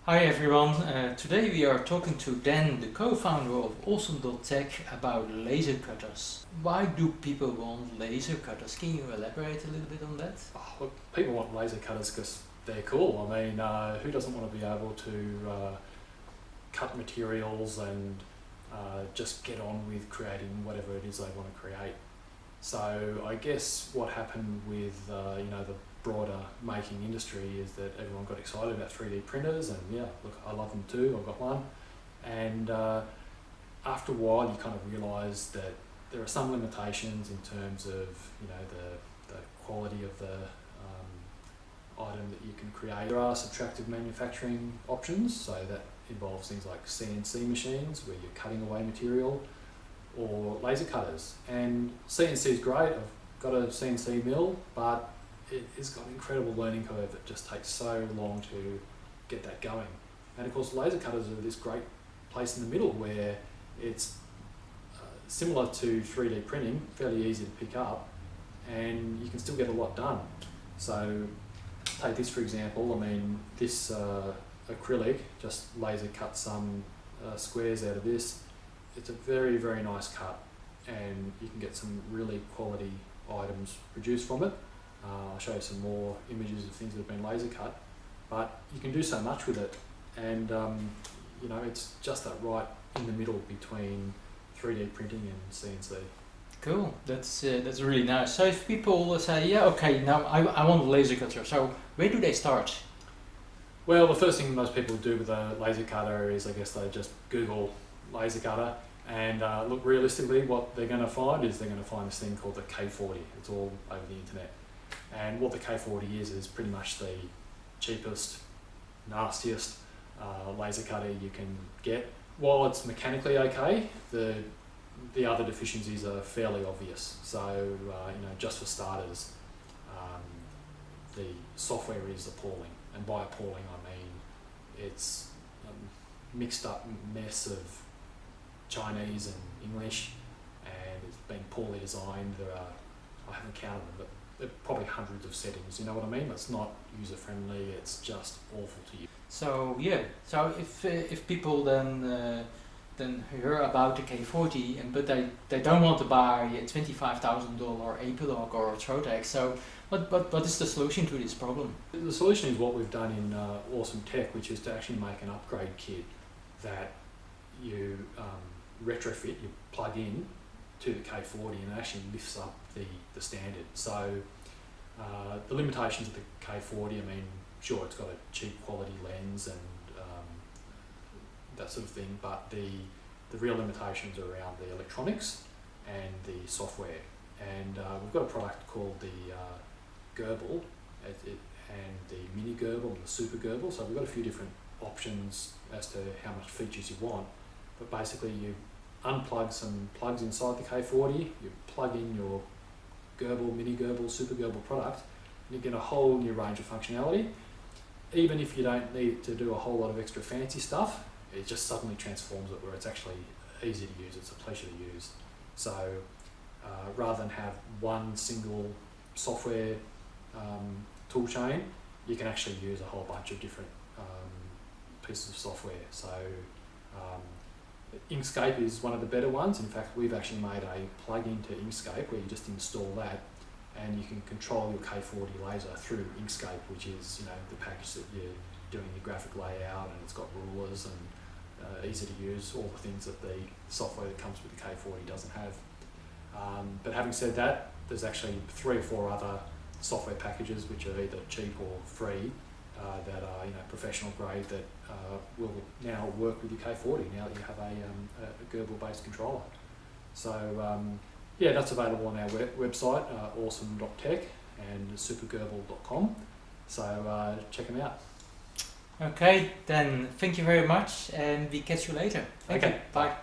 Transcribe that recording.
Hi everyone, today we are talking to Dan, the co-founder of Awesome.Tech, about laser cutters. Why do people want laser cutters? Can you elaborate a little bit on that? Oh, look, people want laser cutters because they're cool. I mean, who doesn't want to be able to cut materials and just get on with creating whatever it is they want to create? So I guess what happened with the broader making industry is that everyone got excited about 3D printers, and yeah, look, I love them too. I've got one, and after a while, you kind of realise that there are some limitations in terms of the quality of the item that you can create. There are subtractive manufacturing options, so that involves things like CNC machines where you're cutting away material, or laser cutters. And CNC is great. I've got a CNC mill, but it has got an incredible learning curve that just takes so long to get that going. And of course, laser cutters are this great place in the middle where it's similar to 3D printing, fairly easy to pick up, and you can still get a lot done. So take this for example. I mean, this acrylic, just laser cut some squares out of this. It's a very, very nice cut, and you can get some really quality items produced from it. I'll show you some more images of things that have been laser cut, but you can do so much with it, and it's just that right in the middle between 3D printing and CNC. Cool, that's really nice. So if people say, yeah, okay, now I want a laser cutter, so where do they start? Well, the first thing most people do with a laser cutter is, I guess, they just Google laser cutter, and look, realistically what they're going to find is they're going to find this thing called the K40. It's all over the internet, and what the K40 is pretty much the cheapest, nastiest laser cutter you can get. While it's mechanically okay, the other deficiencies are fairly obvious. So just for starters, the software is appalling, and by appalling I mean it's a mixed up mess of Chinese and English, and it's been poorly designed. I haven't counted them, but there are probably hundreds of settings. You know what I mean? It's not user friendly. It's just awful to use. So yeah, so if people then hear about the K40, but they don't want to buy a $25,000 Apelog or a Trotec, so what is the solution to this problem? The solution is what we've done in Awesome.Tech, which is to actually make an upgrade kit that you retrofit, you plug in to the K40, and it actually lifts up the standard. So the limitations of the K40, I mean, sure, it's got a cheap quality lens and that sort of thing, but the real limitations are around the electronics and the software. And we've got a product called the Gerbil and the Mini Gerbil and the Super Gerbil. So we've got a few different options as to how much features you want, but basically you unplug some plugs inside the K40, you plug in your Gerbil, Mini Gerbil, Super Gerbil product, and you get a whole new range of functionality. Even if you don't need to do a whole lot of extra fancy stuff, it just suddenly transforms it where it's actually easy to use, it's a pleasure to use. So rather than have one single software tool chain, you can actually use a whole bunch of different pieces of software. So Inkscape is one of the better ones. In fact, we've actually made a plug-in to Inkscape where you just install that, and you can control your K40 laser through Inkscape, which is the package that you're doing your graphic layout, and it's got rulers and easy to use, all the things that the software that comes with the K40 doesn't have. But having said that, there's actually 3 or 4 other software packages which are either cheap or free that are professional grade that will now work with your K40 now that you have a Gerbil based controller. So yeah, that's available on our website, Awesome.Tech and supergerbil.com. So check them out. Okay, then thank you very much, and we catch you later. Thank you. Bye.